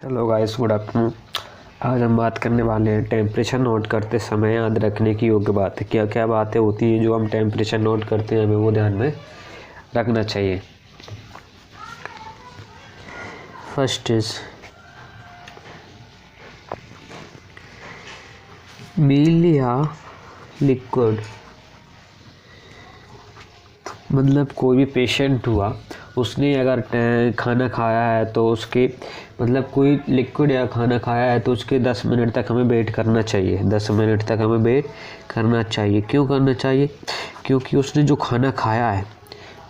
Hello guys, good afternoon. आज हम बात करने वाले हैं टेम्परेचर नोट करते समय याद रखने की योग्य बातें। क्या क्या बातें होती हैं जो हम टेम्परेचर नोट करते हैं, हमें वो ध्यान में रखना चाहिए। फर्स्ट इज मील या लिक्विड, मतलब कोई भी पेशेंट हुआ, उसने अगर खाना खाया है तो उसके मतलब कोई लिक्विड या खाना खाया है तो उसके 10 मिनट तक हमें वेट करना चाहिए। 10 मिनट तक हमें वेट करना चाहिए। क्यों करना चाहिए? क्योंकि उसने जो खाना खाया है,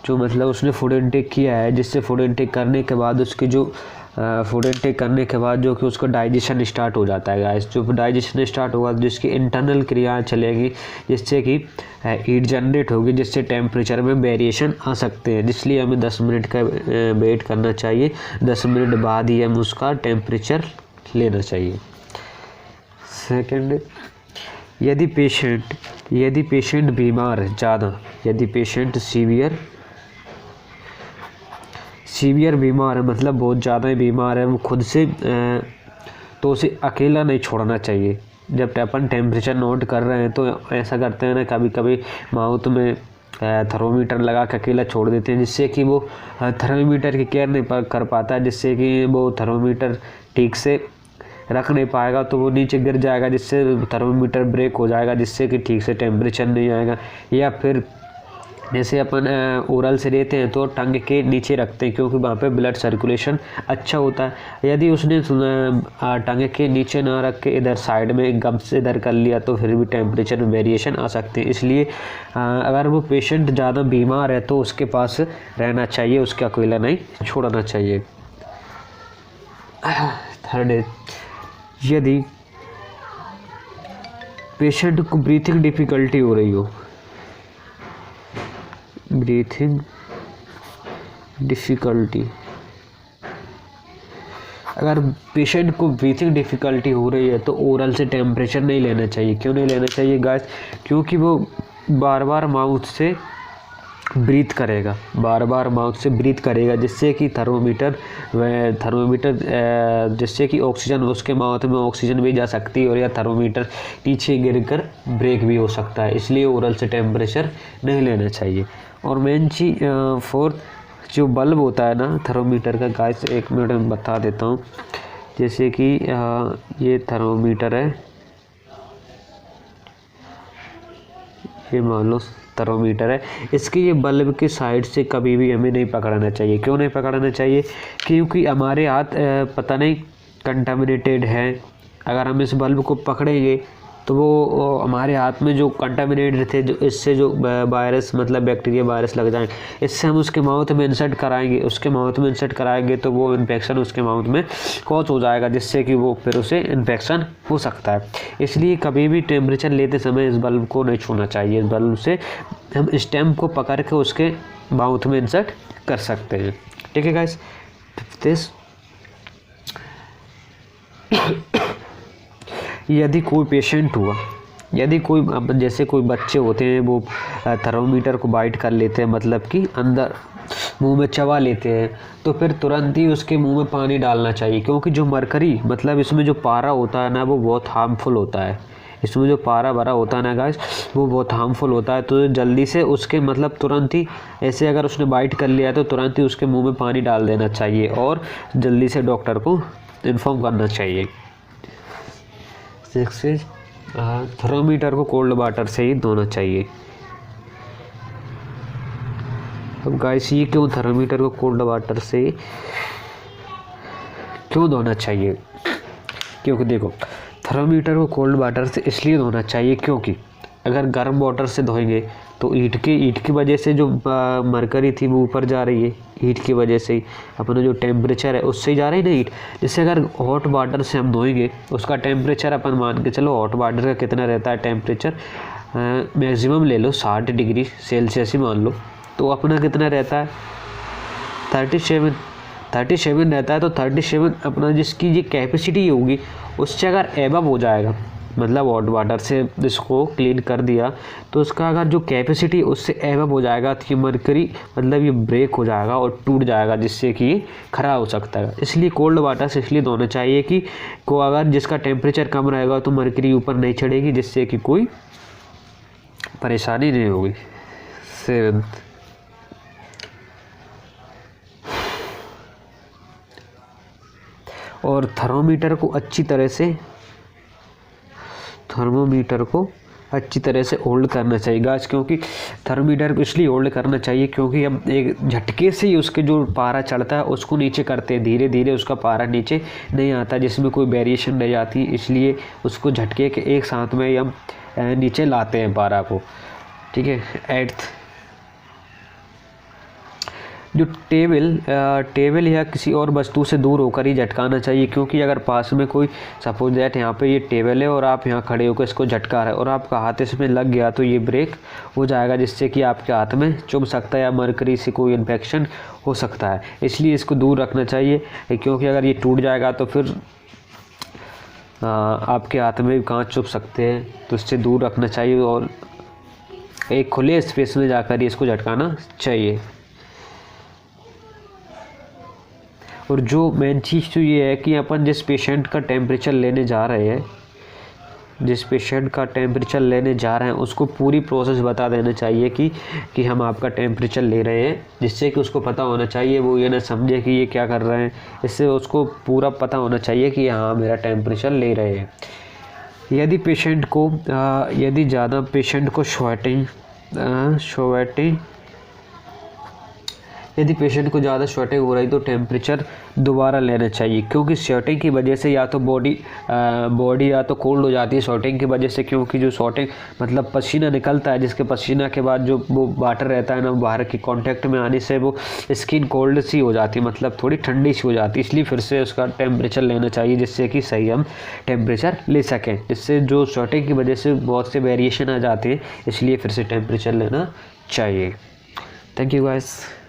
जो मतलब उसने फूड इनटेक किया है, जिससे फूड इनटेक करने के बाद उसकी जो फूड इनटेक करने के बाद जो कि उसका डाइजेशन स्टार्ट हो जाता है गाइस। जो डाइजेशन स्टार्ट होगा तो जिसकी इंटरनल क्रियाएं चलेगी, जिससे कि हीट जनरेट होगी, जिससे टेम्परेचर में वेरिएशन आ सकते हैं। इसलिए हमें 10 मिनट का वेट करना चाहिए। 10 मिनट बाद ही हम उसका टेम्परेचर लेना चाहिए। सेकंड, यदि पेशेंट बीमार है ज़्यादा, यदि पेशेंट सीवियर बीमार है, मतलब बहुत ज़्यादा ही बीमार है, वो खुद से तो उसे अकेला नहीं छोड़ना चाहिए। जब अपन टेम्परेचर नोट कर रहे हैं तो ऐसा करते हैं ना, कभी कभी माउथ में थर्मोमीटर लगा के अकेला छोड़ देते हैं, जिससे कि वो थर्मोमीटर की केयर नहीं कर पाता है, जिससे कि वो थर्मोमीटर ठीक से रख नहीं पाएगा तो वो नीचे गिर जाएगा, जिससे थर्मोमीटर ब्रेक हो जाएगा, जिससे कि ठीक से टेम्परेचर नहीं आएगा। या फिर जैसे अपन ओरल से लेते हैं तो टंग के नीचे रखते हैं, क्योंकि वहाँ पे ब्लड सर्कुलेशन अच्छा होता है। यदि उसने टंग के नीचे ना रख के इधर साइड में गम से इधर कर लिया तो फिर भी टेम्परेचर में वेरिएशन आ सकते हैं। इसलिए अगर वो पेशेंट ज़्यादा बीमार है तो उसके पास रहना चाहिए, उसका अकेला नहीं छोड़ना चाहिए। थर्ड, यदि पेशेंट को ब्रीथिंग डिफ़िकल्टी हो रही हो, ब्रीथिंग डिफ़िकल्टी, अगर पेशेंट को ब्रीथिंग डिफ़िकल्टी हो रही है तो ओरल से टेम्परेचर नहीं लेना चाहिए। क्यों नहीं लेना चाहिए गाइस? क्योंकि वो बार बार माउथ से ब्रीथ करेगा, जिससे कि थर्मोमीटर जिससे कि ऑक्सीजन उसके माउथ में ऑक्सीजन भी जा सकती है, और या थर्मोमीटर नीचे गिरकर ब्रेक भी हो सकता है। इसलिए ओरल से टेम्परेचर नहीं लेना चाहिए। और मेन चीज़ फोर्थ, जो बल्ब होता है ना थर्मोमीटर का गाइस, 1 मिनट में बता देता हूँ। जैसे कि ये थर्मोमीटर है, ये मान लो थर्मोमीटर है, इसके ये बल्ब के साइड से कभी भी हमें नहीं पकड़ना चाहिए। क्यों नहीं पकड़ना चाहिए? क्योंकि हमारे हाथ पता नहीं कंटामिनेटेड है। अगर हम इस बल्ब को पकड़ेंगे तो वो हमारे हाथ में जो कंटामिनेटेड थे, जो इससे जो वायरस मतलब बैक्टीरिया वायरस लग जाएंगे, इससे हम उसके माउथ में इंसर्ट कराएंगे तो वो इन्फेक्शन उसके माउथ में कॉज हो जाएगा, जिससे कि वो फिर उसे इन्फेक्शन हो सकता है। इसलिए कभी भी टेम्परेचर लेते समय इस बल्ब को नहीं छूना चाहिए। इस बल्ब से हम स्टेम को पकड़ के उसके माउथ में इंसर्ट कर सकते हैं। ठीक है गाइस। यदि कोई पेशेंट हुआ, यदि कोई जैसे कोई बच्चे होते हैं वो थर्मोमीटर को बाइट कर लेते हैं, मतलब कि अंदर मुंह में चबा लेते हैं, तो फिर तुरंत ही उसके मुंह में पानी डालना चाहिए। क्योंकि जो मरकरी मतलब इसमें जो पारा होता है ना, वो बहुत हार्मफुल होता है। इसमें जो पारा भरा होता है ना गाइस, वो बहुत हार्मफुल होता है। तो जल्दी से उसके मतलब तुरंत ही ऐसे अगर उसने बाइट कर लिया तो तुरंत ही उसके मुँह में पानी डाल देना चाहिए और जल्दी से डॉक्टर को इन्फॉर्म करना चाहिए। थर्मोमीटर को कोल्ड वाटर से ही धोना चाहिए। अब गाइस, ये क्यों थर्मोमीटर को कोल्ड वाटर से क्यों धोना चाहिए? क्योंकि देखो, थर्मोमीटर को कोल्ड वाटर से इसलिए धोना चाहिए क्योंकि अगर गर्म वाटर से धोएंगे तो हीट की वजह से जो मरकरी थी वो ऊपर जा रही है। हीट की वजह से ही अपना जो टेम्परेचर है उससे ही जा रही है ना हीट। जैसे अगर हॉट वाटर से हम धोएंगे, उसका टेम्परेचर अपन मान के चलो, हॉट वाटर का कितना रहता है टेम्परेचर, मैक्सिमम ले लो 60 डिग्री सेल्सियस ही मान लो, तो अपना कितना रहता है 37 रहता है। तो 37 अपना जिसकी ये कैपेसिटी होगी उससे अगर एबव हो जाएगा मतलब हॉट वाटर से इसको क्लीन कर दिया तो उसका अगर जो कैपेसिटी उससे एबव हो जाएगा तो ये मरकरी मतलब ये ब्रेक हो जाएगा और टूट जाएगा, जिससे कि ख़राब हो सकता है। इसलिए कोल्ड वाटर से इसलिए धोना चाहिए कि को अगर जिसका टेम्परेचर कम रहेगा तो मरकरी ऊपर नहीं चढ़ेगी, जिससे कि कोई परेशानी नहीं होगी। 7 और थर्मोमीटर को अच्छी तरह से होल्ड करना चाहिए गाइस, क्योंकि थर्मोमीटर को इसलिए होल्ड करना चाहिए क्योंकि हम एक झटके से ही उसके जो पारा चढ़ता है उसको नीचे करते हैं, धीरे धीरे उसका पारा नीचे नहीं आता जिसमें कोई वेरिएशन रह जाती, इसलिए उसको झटके के एक साथ में हम नीचे लाते हैं पारा को। ठीक है। 8 जो टेबल या किसी और वस्तु से दूर होकर ही झटकाना चाहिए, क्योंकि अगर पास में कोई सपोज दैट यहाँ पे ये टेबल है और आप यहाँ खड़े होकर इसको झटका रहे हैं और आपका हाथ इसमें लग गया तो ये ब्रेक हो जाएगा, जिससे कि आपके हाथ में चुभ सकता है या मरकरी से कोई इन्फेक्शन हो सकता है। इसलिए इसको दूर रखना चाहिए, क्योंकि अगर ये टूट जाएगा तो फिर आपके हाथ में भी कांच चुभ सकते हैं, तो इससे दूर रखना चाहिए और एक खुले स्पेस में जाकर इसको झटकाना चाहिए। और जो मेन चीज़ तो ये है कि अपन जिस पेशेंट का टेम्परेचर लेने जा रहे हैं उसको पूरी प्रोसेस बता देना चाहिए कि हम आपका टेम्परेचर ले रहे हैं, जिससे कि उसको पता होना चाहिए, वो ये ना समझे कि ये क्या कर रहे हैं, इससे उसको पूरा पता होना चाहिए कि हाँ मेरा टेम्परेचर ले रहे हैं। यदि ज़्यादा पेशेंट को यदि पेशेंट को ज़्यादा स्वेटिंग हो रही तो टेम्परेचर दोबारा लेना चाहिए, क्योंकि स्वेटिंग की वजह से या तो बॉडी या तो कोल्ड हो जाती है स्वेटिंग की वजह से, क्योंकि जो स्वेटिंग मतलब पसीना निकलता है, जिसके पसीना के बाद जो वो वाटर रहता है ना बाहर के कांटेक्ट में आने से वो स्किन कोल्ड सी हो जाती है, मतलब थोड़ी ठंडी सी हो जाती है। इसलिए फिर से उसका टेम्परेचर लेना चाहिए, जिससे कि सही हम टेम्परेचर ले सकें। इससे जो स्वेटिंग की वजह से बहुत से वेरिएशन आ जाते हैं, इसलिए फिर से टेम्परेचर लेना चाहिए। Thank you guys.